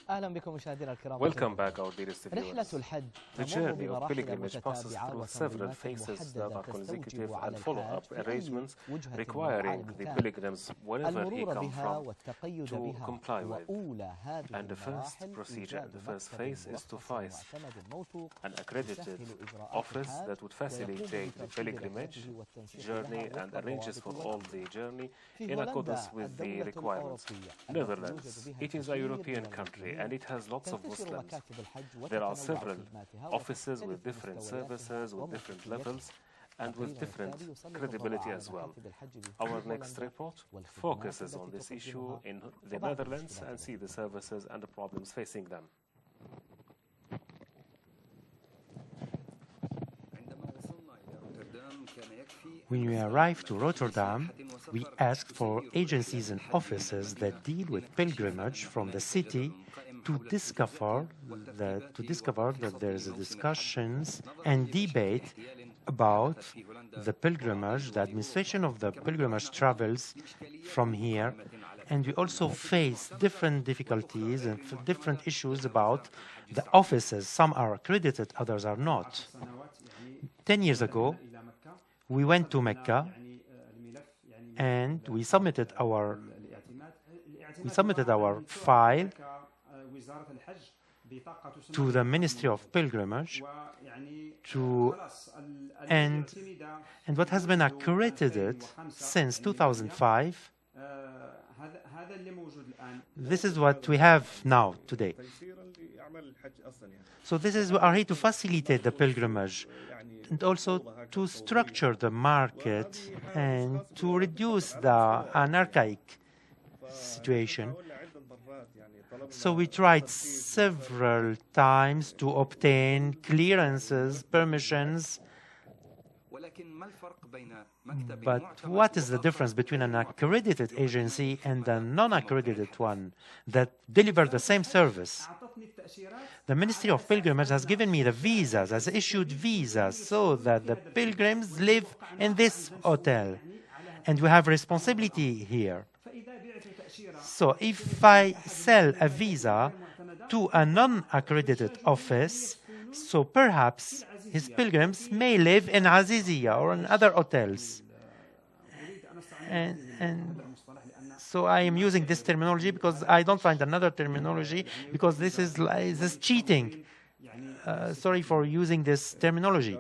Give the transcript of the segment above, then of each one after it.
Welcome back, our dearest viewers. The journey of pilgrimage passes through several phases that are consecutive and follow-up arrangements requiring the pilgrims, wherever he comes from, to comply with. And the first procedure, the first phase, is to find an accredited office that would facilitate the pilgrimage journey and arranges for all the journey in accordance with the requirements. Netherlands, it is a European country and it has lots of Muslims. There are several offices with different services, with different levels, and with different credibility as well. Our next report focuses on this issue in the Netherlands and see the services and the problems facing them. When we arrived to Rotterdam, we asked for agencies and offices that deal with pilgrimage from the city to discover that there is discussions and debate about the pilgrimage, the administration of the pilgrimage travels from here. And we also face different difficulties and different issues about the offices. Some are accredited, others are not. 10 years ago, we went to Mecca and we submitted our file to the Ministry of Pilgrimage and what has been accredited since 2005. This is what we have now today. So this is are here to facilitate the pilgrimage and also to structure the market and to reduce the anarchic situation. So we tried several times to obtain clearances, permissions. But what is the difference between an accredited agency and a non-accredited one that deliver the same service? The Ministry of Pilgrimage has given me the visas, has issued visas, so that the pilgrims live in this hotel. And we have responsibility here. So if I sell a visa to a non-accredited office, so perhaps his pilgrims may live in Azizia or in other hotels. And so I am using this terminology because I don't find another terminology, because this is cheating. Sorry for using this terminology.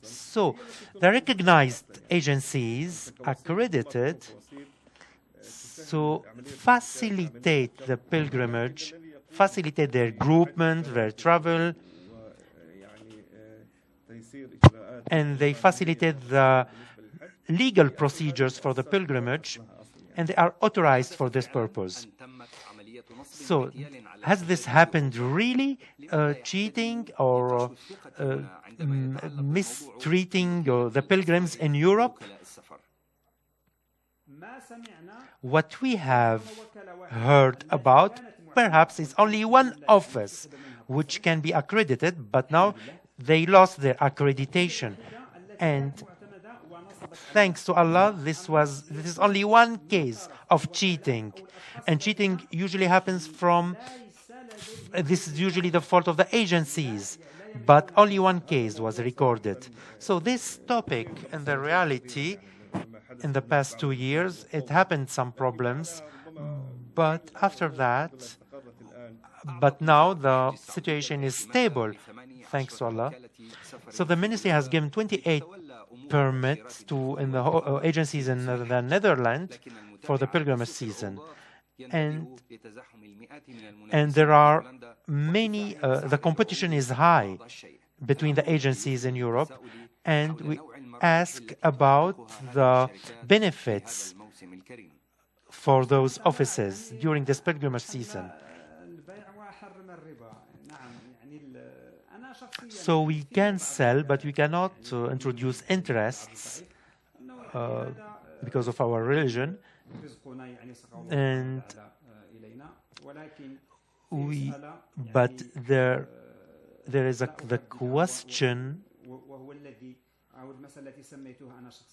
So the recognized agencies, accredited, so facilitate the pilgrimage, facilitate their groupment, their travel, and they facilitate the legal procedures for the pilgrimage, and they are authorized for this purpose. So, has this happened really? Cheating or mistreating the pilgrims in Europe? What we have heard about, perhaps, is only one office which can be accredited, but now they lost their accreditation. And thanks to Allah, this is only one case of cheating. And cheating usually happens this is usually the fault of the agencies. But only one case was recorded. So this topic, in the reality, in the past 2 years, it happened some problems. But after that, now the situation is stable, thanks to Allah. So the ministry has given 28 permits in the agencies in the Netherlands for the pilgrimage season. And there are many, the competition is high between the agencies in Europe, and we ask about the benefits for those offices during this pilgrimage season. So we can sell, but we cannot introduce interests because of our religion. But there is the question,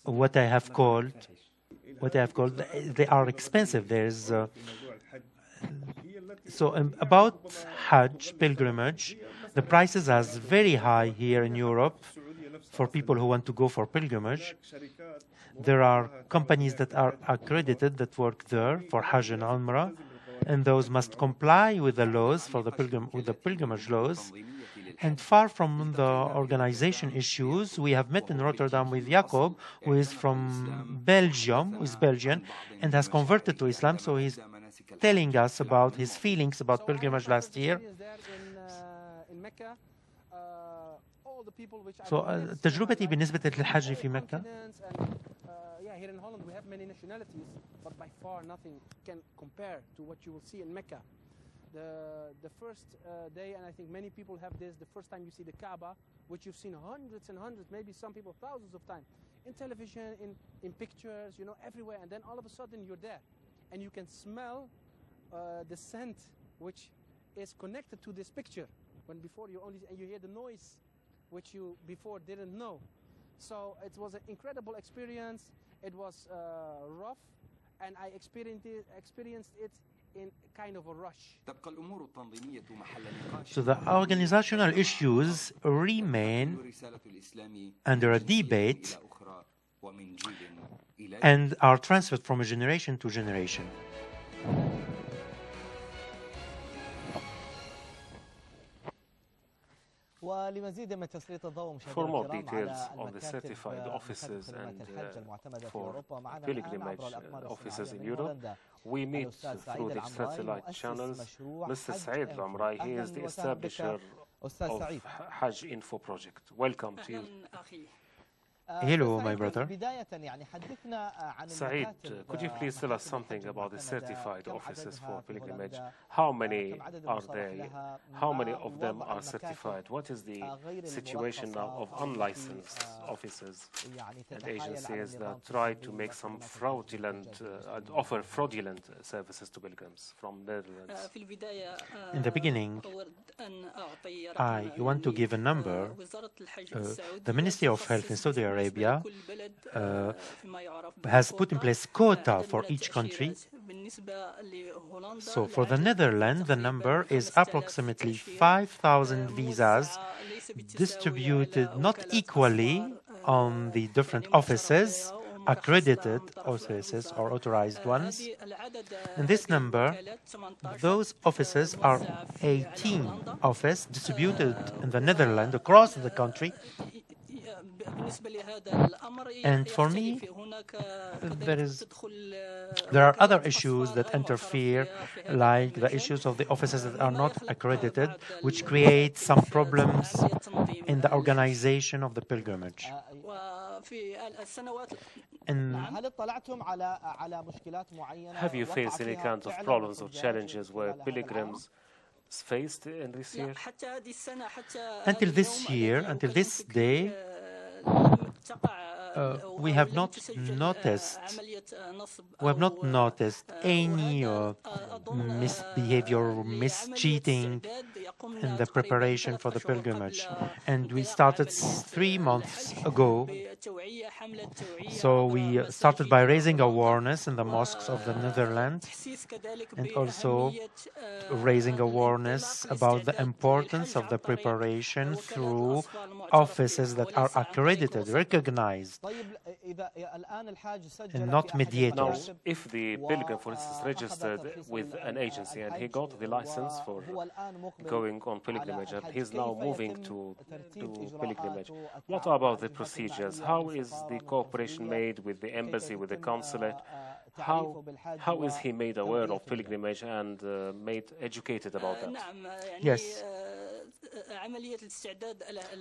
what I have called, they are expensive. So about Hajj pilgrimage, the prices are very high here in Europe for people who want to go for pilgrimage. There are companies that are accredited that work there for Hajj and Umrah, and those must comply with the laws for the pilgrimage laws. And far from the organization issues, we have met in Rotterdam with Jacob, who is from Belgium, who is Belgian, and has converted to Islam. So he's telling us about his feelings about pilgrimage last year. So تجربتي بالنسبة للحج في مكة. Yeah, here in Holland we have many nationalities, but by far nothing can compare to what you will see in Mecca. The first day, and I think many people have this, the first time you see the Kaaba, which you've seen hundreds and hundreds, maybe some people thousands of times, in television, in pictures, you know, everywhere, and then all of a sudden you're there, and you can smell the scent which is connected to this picture, when before you only, and you hear the noise which you before didn't know. So it was an incredible experience. It was rough, and I experienced it in kind of a rush. So the organizational issues remain under a debate and are transferred from a generation to generation. For more details on the certified offices and for pilgrimage offices in Europe, we meet through the satellite channels Mr. Saeed Lamrai. He is the establisher of Hajj Info Project. Welcome to you. Hello, my brother. Saeed, could you please tell us something about the certified offices for pilgrimage? How many are there? How many of them are certified? What is the situation now of unlicensed offices and agencies that try to make some fraudulent, offer fraudulent services to pilgrims from Netherlands? In the beginning, I want to give a number. The Ministry of Health in Saudi Arabia has put in place quota for each country. So for the Netherlands, the number is approximately 5,000 visas distributed not equally on the different offices, accredited offices or authorized ones. In this number, those offices are 18 offices distributed in the Netherlands across the country. And for me, there are other issues that interfere, like the issues of the offices that are not accredited, which create some problems in the organization of the pilgrimage. And have you faced any kinds of problems or challenges where pilgrims faced in this year? Until this year, until this day, we have not noticed any misbehavior or mischeating in the preparation for the pilgrimage. And we started 3 months ago. So we started by raising awareness in the mosques of the Netherlands, and also raising awareness about the importance of the preparation through offices that are accredited, recognized, and not mediators. Now, if the pilgrim, for instance, registered with an agency and he got the license for going on pilgrimage, and he's now moving to do pilgrimage, what about the procedures? How is the cooperation made with the embassy, with the consulate? How is he made aware of pilgrimage and made educated about that? Yes.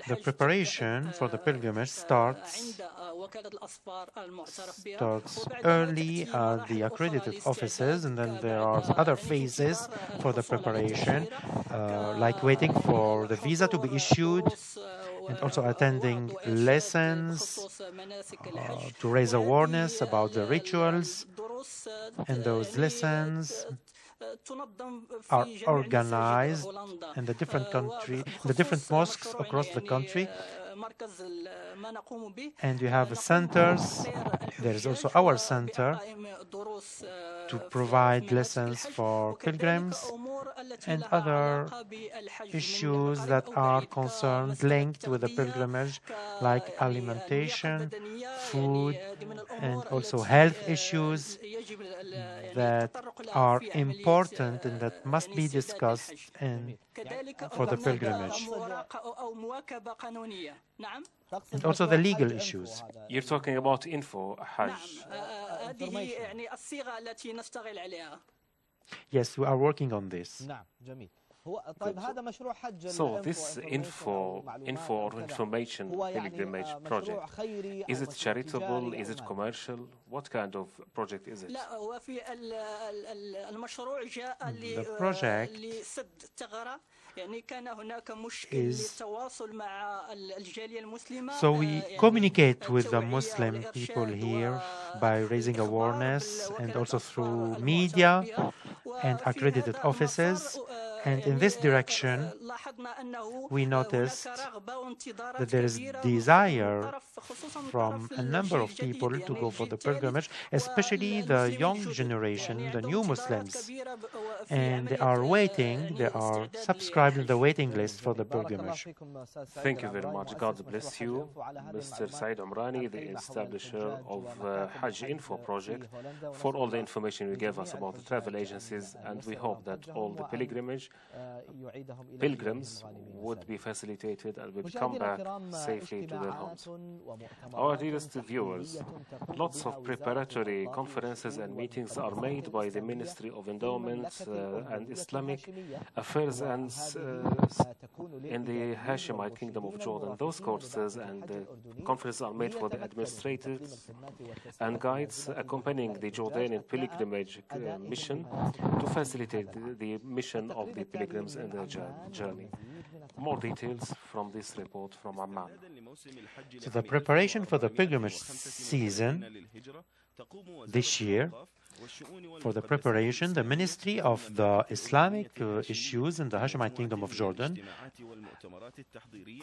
The preparation for the pilgrimage starts early at the accredited offices, and then there are other phases for the preparation, like waiting for the visa to be issued, and also attending lessons to raise awareness about the rituals. And those lessons are organized in the different mosques across the country. And you have centers. There is also our center to provide lessons for pilgrims and other issues that are concerned, linked with the pilgrimage, like alimentation, food, and also health issues that are important and that must be discussed for the pilgrimage. And also the legal issues. You're talking about info, Hajj. Yes, we are working on this. So this info or information pilgrimage project, is it charitable? Is it commercial? What kind of project is it? The project is, so we communicate with the Muslim people here by raising awareness and also through media and accredited offices. And in this direction, we noticed that there is desire from a number of people to go for the pilgrimage, especially the young generation, the new Muslims. And they are waiting, they are subscribed in the waiting list for the pilgrimage. Thank you very much. God bless you, Mr. Saeed Umrani, the establisher of Hajj Info Project, for all the information you gave us about the travel agencies, and we hope that all the pilgrims would be facilitated and would come back safely to their homes. Our dearest viewers, lots of preparatory conferences and meetings are made by the Ministry of Endowment and Islamic Affairs and in the Hashemite Kingdom of Jordan. Those courses and conferences are made for the administrators and guides accompanying the Jordanian pilgrimage mission to facilitate the mission of the pilgrims in their journey. More details from this report from Amman. So the preparation for the pilgrimage season this year, for the preparation, the Ministry of the Islamic Issues in the Hashemite Kingdom of Jordan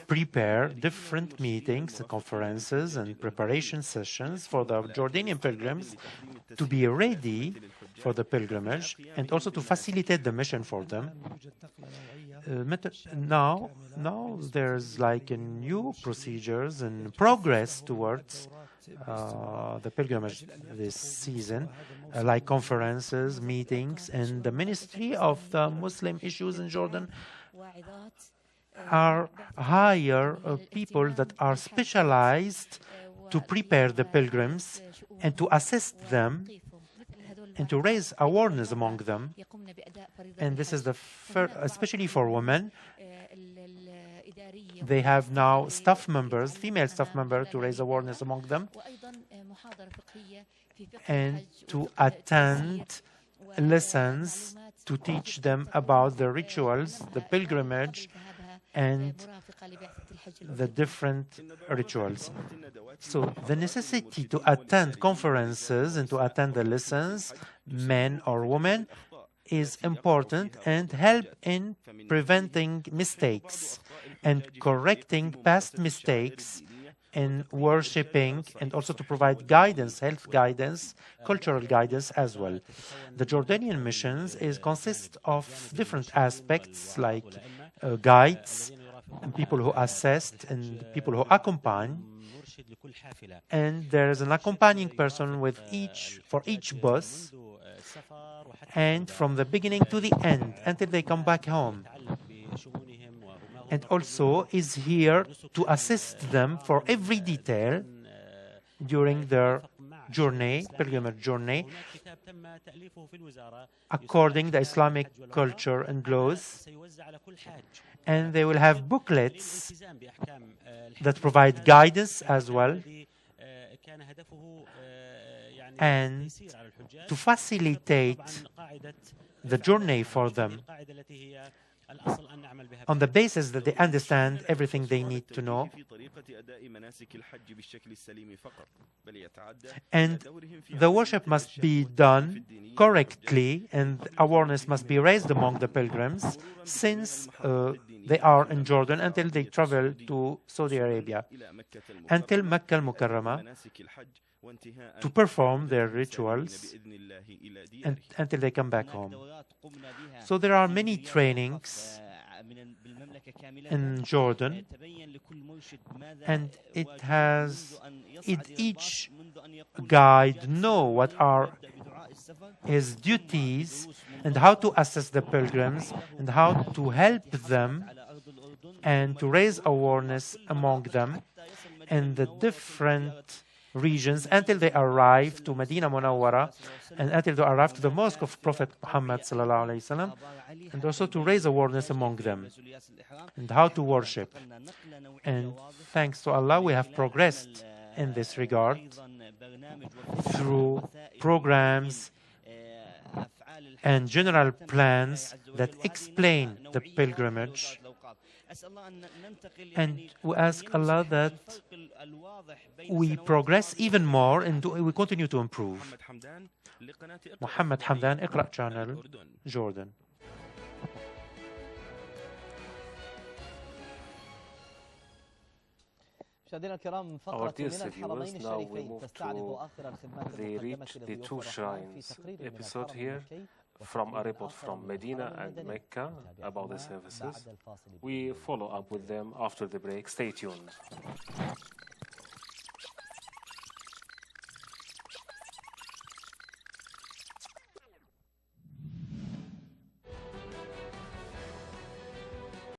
prepare different meetings, conferences, and preparation sessions for the Jordanian pilgrims to be ready for the pilgrimage and also to facilitate the mission for them. Now there's like a new procedures and progress towards the pilgrimage this season, like conferences, meetings, and the Ministry of the Muslim Issues in Jordan are hire people that are specialized to prepare the pilgrims and to assist them and to raise awareness among them. And this is the first, especially for women. They have now staff members, female staff members, to raise awareness among them and to attend lessons to teach them about the rituals, the pilgrimage, and the different rituals. So the necessity to attend conferences and to attend the lessons, men or women, is important and help in preventing mistakes and correcting past mistakes in worshipping, and also to provide guidance, health guidance, cultural guidance as well. The Jordanian missions consists of different aspects like guides, and people who assist and people who accompany, and there is an accompanying person with for each bus, and from the beginning to the end until they come back home, and also is here to assist them for every detail during their journey, pilgrimage journey, according to the Islamic culture and laws. And they will have booklets that provide guidance as well, and to facilitate the journey for them on the basis that they understand everything they need to know. And the worship must be done correctly, and awareness must be raised among the pilgrims since they are in Jordan until they travel to Saudi Arabia, until Mecca al-Mukarramah, to perform their rituals and until they come back home. So there are many trainings in Jordan, and each guide know what are his duties and how to assess the pilgrims and how to help them and to raise awareness among them in the different regions until they arrive to Medina Munawwara and until they arrive to the mosque of Prophet Muhammad sallallahu alaihi wasallam, and also to raise awareness among them and how to worship. And thanks to Allah, we have progressed in this regard through programs and general plans that explain the pilgrimage. And we ask Allah that we progress even more and we continue to improve. Muhammad Hamdan, Iqraa channel, Jordan. Our dear viewers, now we move to the two shrines episode here, from a report from Medina and Mecca about the services. We follow up with them after the break. Stay tuned.